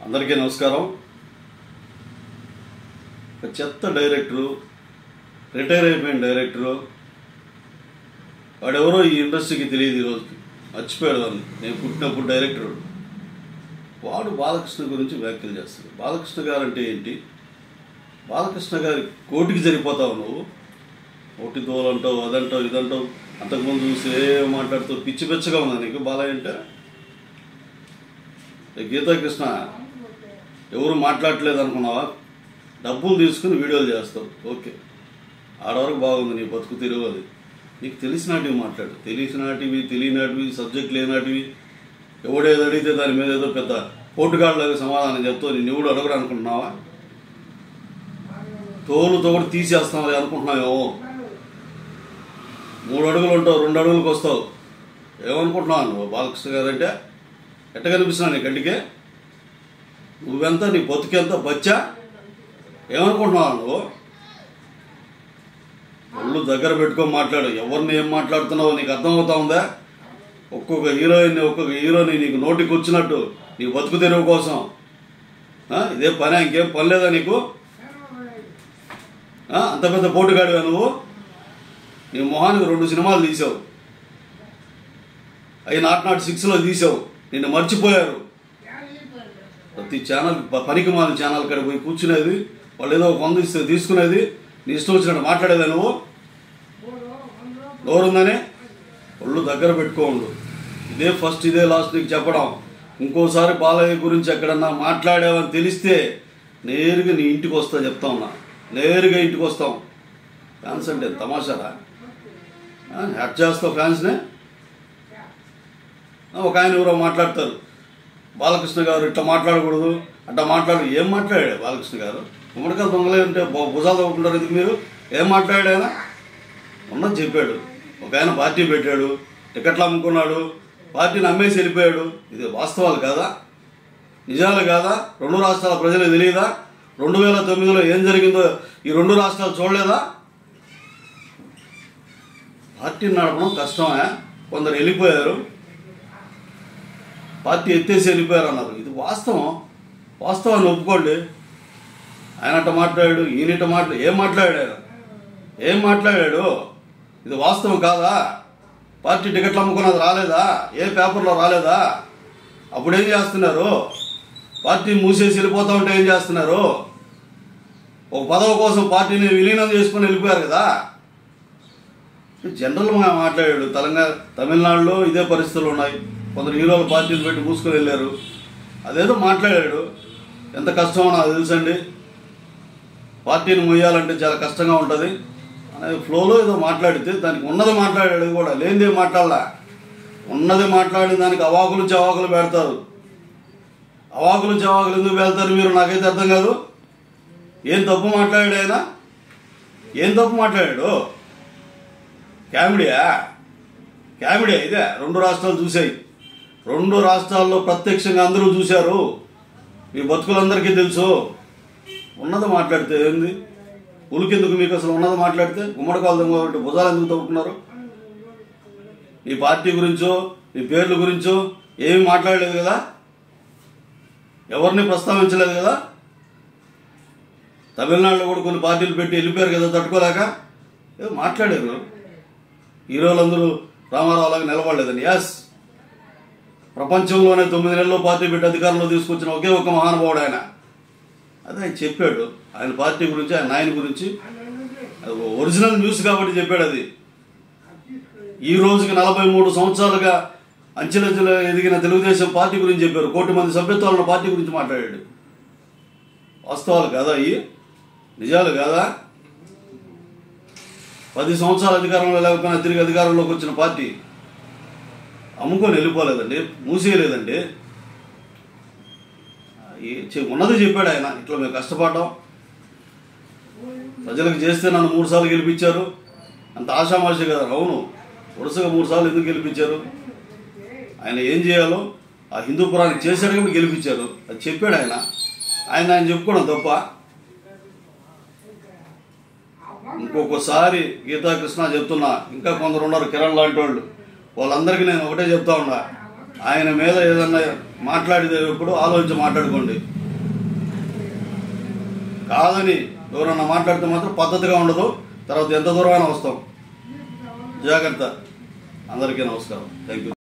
అందరికీ నమస్కారం. ఒక చెత్త డైరెక్టరు, రిటైర్ అయిపోయిన డైరెక్టరు, వాడెవరో ఈ ఇండస్ట్రీకి తెలియదు. ఈరోజుకి మర్చిపోయాడు అని. నేను పుట్టినప్పుడు డైరెక్టర్ వాడు బాలకృష్ణ గురించి వ్యాఖ్యలు చేస్తాడు. బాలకృష్ణ గారు అంటే ఏంటి? బాలకృష్ణ గారి కోటికి సరిపోతావు నువ్వు. ఒకటి తోలంటావు, అదంటావు, ఇదంటావు. అంతకుముందు చూసి ఏం మాట్లాడుతావు? పిచ్చి పిచ్చగా ఉందా నీకు బాలయ్య అంటే? గీతాకృష్ణ ఎవరు మాట్లాడలేదు అనుకున్నావా? డబ్బులు తీసుకుని వీడియోలు చేస్తావు, ఓకే, ఆడవరకు బాగుంది నీ బతుకు తెరువు. అది నీకు తెలిసినటివి మాట్లాడు. తెలిసినటివి, తెలియనటివి, సబ్జెక్ట్ లేనటివి, ఎవడేదో అడిగితే దాని మీద ఏదో పెద్ద పోటుగాళ్ళగా సమాధానం చెప్తావు. నేను ఎవడు అడగడు అనుకుంటున్నావా? తోలుతో కూడా తీసేస్తావు అనుకుంటున్నావేమో. 3 అడుగులు ఉంటావు, 2 అడుగులకు వస్తావు. ఏమనుకుంటున్నావు నువ్వు? బాలకృష్ణ గారు అంటే ఎట్ట కనిపిస్తున్నావు నీ కంటికే? నువ్వెంత, నీ బతుకెంత బచ్చా? ఏమనుకుంటున్నావు నువ్వు? ఒళ్ళు దగ్గర పెట్టుకొని మాట్లాడు. ఎవరిని ఏం మాట్లాడుతున్నావో నీకు అర్థమవుతా ఉందా? ఒక్కొక్క హీరోని నీకు నోటికి వచ్చినట్టు నీ బతుకు తెరువు కోసం ఇదే పని, ఇంకేం పని లేదా నీకు? అంత పెద్ద పోటుగాడివా నువ్వు? నీ మొహానికి 2 సినిమాలు తీసావు, అవి 06లో తీసావు. నిన్ను మర్చిపోయారు. ప్రతి ఛానల్, పనికి మాలిన ఛానల్ కాడ పోయి కూర్చునేది, వాళ్ళు ఏదో 100 ఇస్తే తీసుకునేది, నీ ఇష్టం వచ్చినట్టు మాట్లాడేదా నువ్వు? నోరుందని ఒళ్ళు దగ్గర పెట్టుకోండు. ఇదే ఫస్ట్, ఇదే లాస్ట్ నీకు చెప్పడం. ఇంకోసారి బాలయ్య గురించి ఎక్కడన్నా మాట్లాడావని తెలిస్తే నేరుగా నీ ఇంటికి వస్తా, చెప్తా ఉన్నా. నేరుగా ఇంటికి వస్తాం. ఫ్యాన్స్ అంటే తమాషారా? హ్యాట్ చేస్తావు ఫ్యాన్స్నే? ఒక ఆయన ఎవరో మాట్లాడతారు, బాలకృష్ణ గారు ఇట్లా మాట్లాడకూడదు, అట్లా మాట్లాడు. ఏం మాట్లాడాడు బాలకృష్ణ గారు? గుమ్మడికాయలు దొంగలే ఉంటే భుజాలు తవ్వుకుంటారు ఎందుకు మీరు? ఏం మాట్లాడాడు ఆయన? ఉన్నది చెప్పాడు. ఒక ఆయన పార్టీ పెట్టాడు, టికెట్లు అమ్ముకున్నాడు, పార్టీని అమ్మేసి వెళ్ళిపోయాడు. ఇది వాస్తవాలు కాదా? నిజాలు కాదా? 2 రాష్ట్రాల ప్రజలకు తెలియదా? 2009లో ఏం జరిగిందో ఈ 2 రాష్ట్రాలు చూడలేదా? పార్టీని నడపడం కష్టమే. కొందరు వెళ్ళిపోయారు, పార్టీ ఎత్తేసి వెళ్ళిపోయారు అన్నారు. ఇది వాస్తవం. వాస్తవాన్ని ఒప్పుకోండి. ఆయన అట్ట మాట్లాడాడు, ఈయనట మాట్లాడు. ఏం మాట్లాడాడు? ఏం మాట్లాడాడు? ఇది వాస్తవం కాదా? పార్టీ టికెట్లు అమ్ముకున్నది రాలేదా? ఏ పేపర్లో రాలేదా? అప్పుడేం చేస్తున్నారు? పార్టీ మూసేసి వెళ్ళిపోతా ఉంటే ఏం చేస్తున్నారు? ఒక పదవి కోసం పార్టీని విలీనం చేసుకుని వెళ్ళిపోయారు కదా. జనరల్గా మాట్లాడాడు. తమిళనాడులో ఇదే పరిస్థితులు ఉన్నాయి. కొందరు హీరోలు పార్టీలు పెట్టి మూసుకొని వెళ్ళారు. అదేదో మాట్లాడాడు. ఎంత కష్టమో నాకు తెలుసండి. పార్టీని మొయ్యాలంటే చాలా కష్టంగా ఉంటుంది అనే ఫ్లోలో ఏదో మాట్లాడితే దానికి ఉన్నది మాట్లాడాడు. కూడా లేనిదే మాట్లాడలా. ఉన్నది మాట్లాడిన దానికి అవాకులు చవాకులు పెడతారు. అవాకులు చవాకులు ఎందుకు పెడతారు మీరు? నాకైతే అర్థం కాదు. ఏం తప్పు మాట్లాడాడు ఆయన? ఏం తప్పు మాట్లాడాడు? కామెడీయా? కామెడీయా ఇదే? 2 రాష్ట్రాలు చూసాయి. 2 రాష్ట్రాల్లో ప్రత్యక్షంగా అందరూ చూశారు. మీ బతుకులందరికీ తెలుసు. ఉన్నది మాట్లాడితే ఏంది? ఉలికెందుకు మీకు అసలు? ఉన్నది మాట్లాడితే గుమ్మడికాయలు దొంగ భుజాలు ఎందుకు తవ్వుకున్నారు? మీ పార్టీ గురించో, మీ పేర్ల గురించో ఏమీ మాట్లాడలేదు కదా, ఎవరిని ప్రస్తావించలేదు కదా. తమిళనాడులో కూడా కొన్ని పార్టీలు పెట్టి వెళ్ళిపోయారు కదా తట్టుకోలేక. ఏదో మాట్లాడారు. హీరోలందరూ రామారావు లాగా నిలబడలేదని. యాస్, ప్రపంచంలోనే 9 నెలల్లో పార్టీ పెట్టి అధికారంలో తీసుకొచ్చిన ఒకే ఒక మహానుభావుడు ఆయన. అదే ఆయన చెప్పాడు. ఆయన పార్టీ గురించి, ఆయన నాయన గురించి. ఒరిజినల్ న్యూస్ కాబట్టి చెప్పాడు. అది ఈ రోజుకి 43 సంవత్సరాలుగా అంచెలంచెలు ఎదిగిన తెలుగుదేశం పార్టీ గురించి చెప్పారు. 1 కోటి మంది సభ్యత్వాలను పార్టీ గురించి మాట్లాడాడు. వాస్తవాలు కాదా? ఇవి నిజాలు కాదా? 10 సంవత్సరాల అధికారంలో లేకపోయినా తిరిగి అధికారంలోకి వచ్చిన పార్టీ అమ్ముకొని వెళ్ళిపోలేదండి, మూసేయలేదండి. ఉన్నది చెప్పాడు ఆయన. ఇట్లా మేము కష్టపడ్డాం, ప్రజలకు చేస్తే నన్ను 3 సార్లు గెలిపించారు. అంత ఆషామాషి కదా? అవును, వరుసగా 3 సార్లు ఎందుకు గెలిపించారు? ఆయన ఏం చేయాలో ఆ హిందూపురానికి చేశాడు కాబట్టి గెలిపించారు. అది చెప్పాడు ఆయన. ఆయన చెప్పుకోవడం తప్ప. ఇంకొకసారి గీతాకృష్ణ చెప్తున్నా, ఇంకా కొందరు ఉన్నారు కిరణ్ లాంటి వాళ్ళు, వాళ్ళందరికీ నేను ఒకటే చెప్తా ఉన్నా, ఆయన మీద ఏదన్నా మాట్లాడేటప్పుడు ఆలోచించి మాట్లాడుకోండి. కాదని ఎవరన్నా మాట్లాడితే మాత్రం పద్ధతిగా ఉండదు. తర్వాత ఎంత దూరమైనా వస్తాం. జాగ్రత్త. అందరికీ నమస్కారం. Thank you.